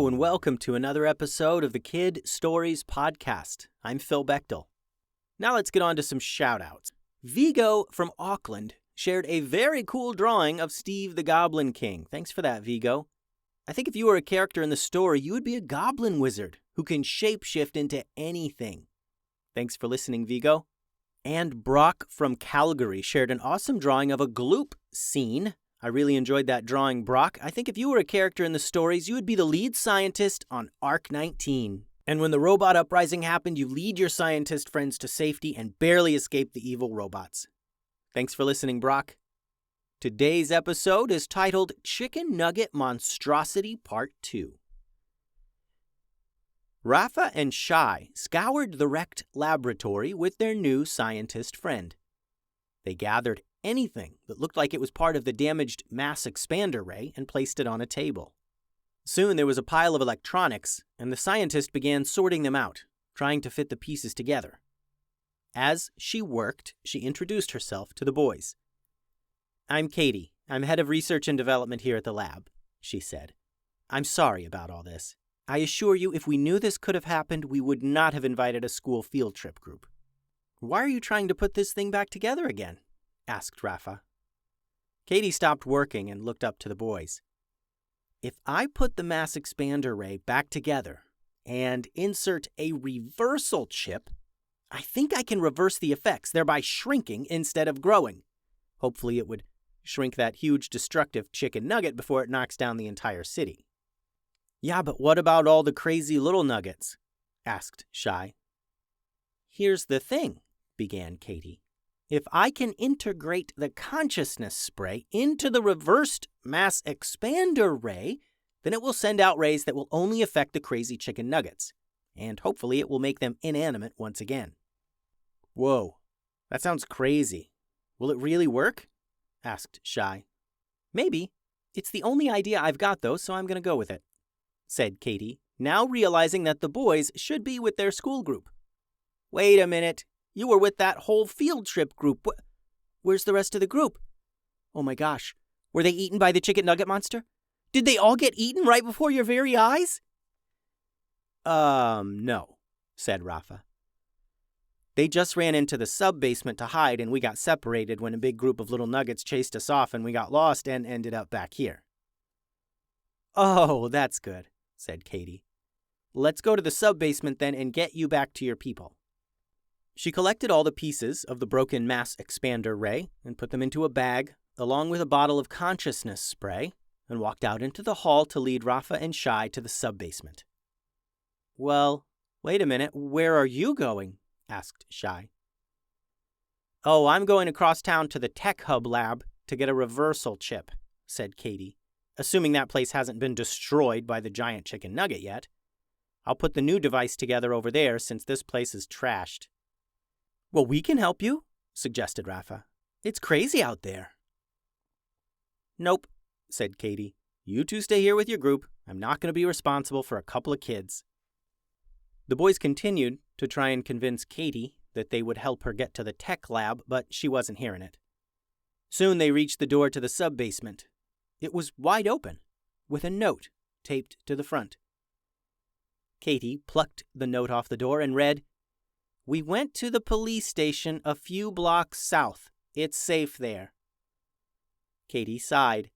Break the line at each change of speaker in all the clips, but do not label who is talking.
and welcome to another episode of the Kid Stories Podcast. I'm Phil Bechtel. Now let's get on to some shout-outs. Vigo from Auckland shared a very cool drawing of Steve the Goblin King. Thanks for that, Vigo. I think if you were a character in the story, you would be a goblin wizard who can shapeshift into anything. Thanks for listening, Vigo. And Brock from Calgary shared an awesome drawing of a gloop scene. I really enjoyed that drawing, Brock. I think if you were a character in the stories, you would be the lead scientist on Arc 19. And when the robot uprising happened, you lead your scientist friends to safety and barely escape the evil robots. Thanks for listening, Brock. Today's episode is titled Chicken Nugget Monstrosity Part 2. Rafa and Shai scoured the wrecked laboratory with their new scientist friend. They gathered anything that looked like it was part of the damaged mass expander ray and placed it on a table. Soon there was a pile of electronics, and the scientist began sorting them out, trying to fit the pieces together. As she worked, she introduced herself to the boys. "I'm Katie. I'm head of research and development here at the lab," she said. "I'm sorry about all this. I assure you, if we knew this could have happened, we would not have invited a school field trip group." "Why are you trying to put this thing back together again?" asked Rafa. Katie stopped working and looked up to the boys. "If I put the mass expander ray back together and insert a reversal chip, I think I can reverse the effects, thereby shrinking instead of growing. Hopefully it would shrink that huge destructive chicken nugget before it knocks down the entire city." "Yeah, but what about all the crazy little nuggets?" asked Shai. "Here's the thing," began Katie. "If I can integrate the consciousness spray into the reversed mass expander ray, then it will send out rays that will only affect the crazy chicken nuggets, and hopefully it will make them inanimate once again." "Whoa, that sounds crazy. Will it really work?" asked Shai. "Maybe. It's the only idea I've got, though, so I'm going to go with it," said Katie, now realizing that the boys should be with their school group. "Wait a minute. You were with that whole field trip group. Where's the rest of the group? Oh my gosh. Were they eaten by the chicken nugget monster? Did they all get eaten right before your very eyes?" No, said Rafa. "They just ran into the sub-basement to hide, and we got separated when a big group of little nuggets chased us off, and we got lost and ended up back here." "Oh, that's good," said Katie. "Let's go to the sub-basement then and get you back to your people." She collected all the pieces of the broken mass expander ray and put them into a bag, along with a bottle of consciousness spray, and walked out into the hall to lead Rafa and Shai to the sub-basement. "Well, wait a minute, where are you going?" asked Shai. "Oh, I'm going across town to the Tech Hub lab to get a reversal chip," said Katie, assuming that place hasn't been destroyed by the giant chicken nugget yet. "I'll put the new device together over there since this place is trashed." "Well, we can help you," suggested Rafa. "It's crazy out there." "Nope," said Katie. "You two stay here with your group. I'm not going to be responsible for a couple of kids." The boys continued to try and convince Katie that they would help her get to the tech lab, but she wasn't hearing it. Soon they reached the door to the sub-basement. It was wide open, with a note taped to the front. Katie plucked the note off the door and read, "We went to the police station a few blocks south. It's safe there." Katie sighed.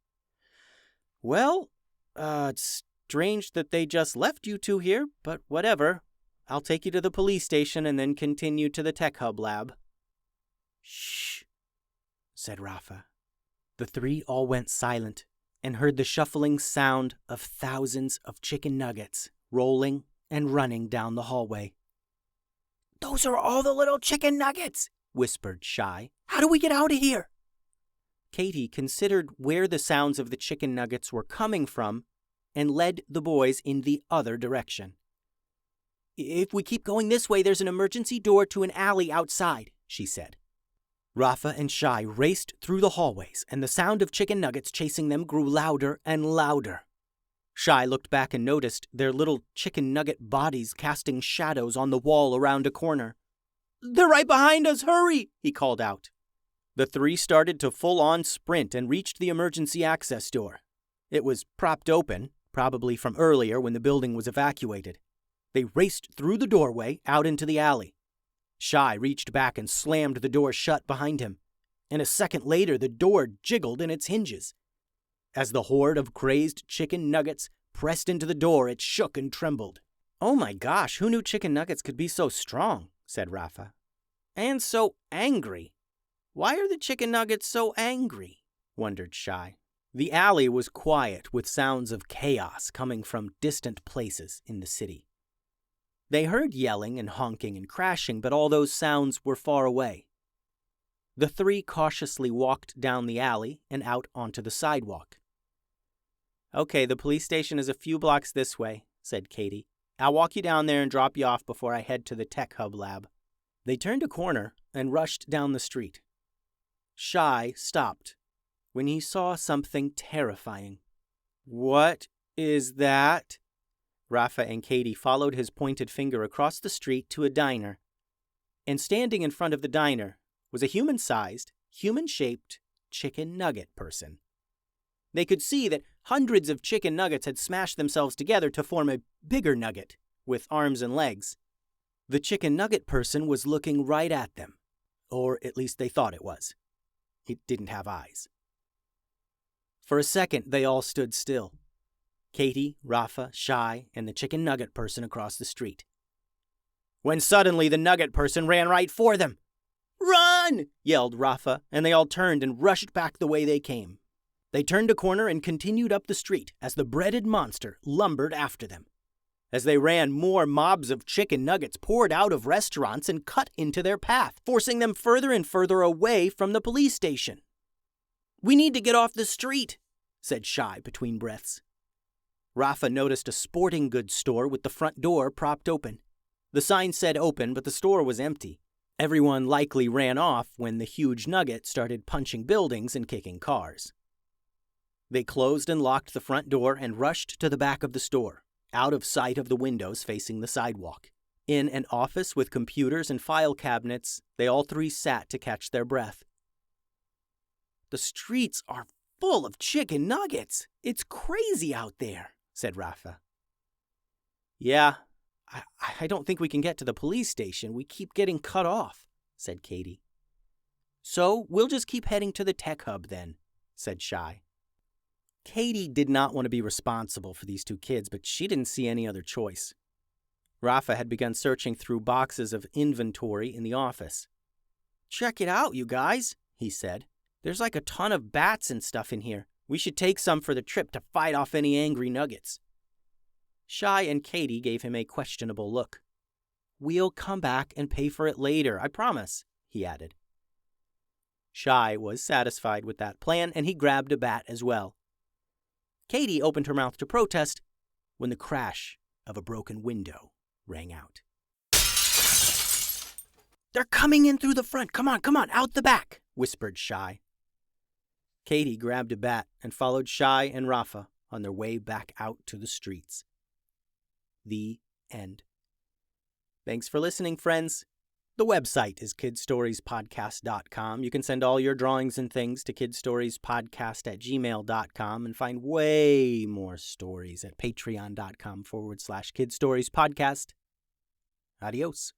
"Well, it's strange that they just left you two here, but whatever. I'll take you to the police station and then continue to the Tech Hub lab." "Shh," said Rafa. The three all went silent and heard the shuffling sound of thousands of chicken nuggets rolling and running down the hallway. "Those are all the little chicken nuggets," whispered Shai. "How do we get out of here?" Katie considered where the sounds of the chicken nuggets were coming from and led the boys in the other direction. "If we keep going this way, there's an emergency door to an alley outside," she said. Rafa and Shai raced through the hallways, and the sound of chicken nuggets chasing them grew louder and louder. Shai looked back and noticed their little chicken nugget bodies casting shadows on the wall around a corner. "They're right behind us! Hurry!" he called out. The three started to full-on sprint and reached the emergency access door. It was propped open, probably from earlier when the building was evacuated. They raced through the doorway out into the alley. Shai reached back and slammed the door shut behind him, and a second later the door jiggled in its hinges. As the horde of crazed chicken nuggets pressed into the door, it shook and trembled. "Oh my gosh, who knew chicken nuggets could be so strong?" said Rafa. "And so angry. Why are the chicken nuggets so angry?" wondered Shai. The alley was quiet with sounds of chaos coming from distant places in the city. They heard yelling and honking and crashing, but all those sounds were far away. The three cautiously walked down the alley and out onto the sidewalk. "Okay, the police station is a few blocks this way," said Katie. "I'll walk you down there and drop you off before I head to the Tech Hub lab." They turned a corner and rushed down the street. Shai stopped when he saw something terrifying. "What is that?" Rafa and Katie followed his pointed finger across the street to a diner. And standing in front of the diner was a human-sized, human-shaped chicken nugget person. They could see that hundreds of chicken nuggets had smashed themselves together to form a bigger nugget with arms and legs. The chicken nugget person was looking right at them, or at least they thought it was. It didn't have eyes. For a second, they all stood still. Katie, Rafa, Shai, and the chicken nugget person across the street. When suddenly the nugget person ran right for them. "Run!" yelled Rafa, and they all turned and rushed back the way they came. They turned a corner and continued up the street as the breaded monster lumbered after them. As they ran, more mobs of chicken nuggets poured out of restaurants and cut into their path, forcing them further and further away from the police station. "We need to get off the street," said Shai between breaths. Rafa noticed a sporting goods store with the front door propped open. The sign said open, but the store was empty. Everyone likely ran off when the huge nugget started punching buildings and kicking cars. They closed and locked the front door and rushed to the back of the store, out of sight of the windows facing the sidewalk. In an office with computers and file cabinets, they all three sat to catch their breath. "The streets are full of chicken nuggets. It's crazy out there," said Rafa. "Yeah, I don't think we can get to the police station. We keep getting cut off," said Katie. "So we'll just keep heading to the Tech Hub then," said Shai. Katie did not want to be responsible for these two kids, but she didn't see any other choice. Rafa had begun searching through boxes of inventory in the office. "Check it out, you guys," he said. "There's like a ton of bats and stuff in here. We should take some for the trip to fight off any angry nuggets." Shai and Katie gave him a questionable look. "We'll come back and pay for it later, I promise," he added. Shai was satisfied with that plan, and he grabbed a bat as well. Katie opened her mouth to protest when the crash of a broken window rang out. "They're coming in through the front. Come on, out the back," whispered Shai. Katie grabbed a bat and followed Shai and Rafa on their way back out to the streets. The end. Thanks for listening, friends. The website is kidstoriespodcast.com. You can send all your drawings and things to kidstoriespodcast@gmail.com and find way more stories at patreon.com/kidstoriespodcast. Adios.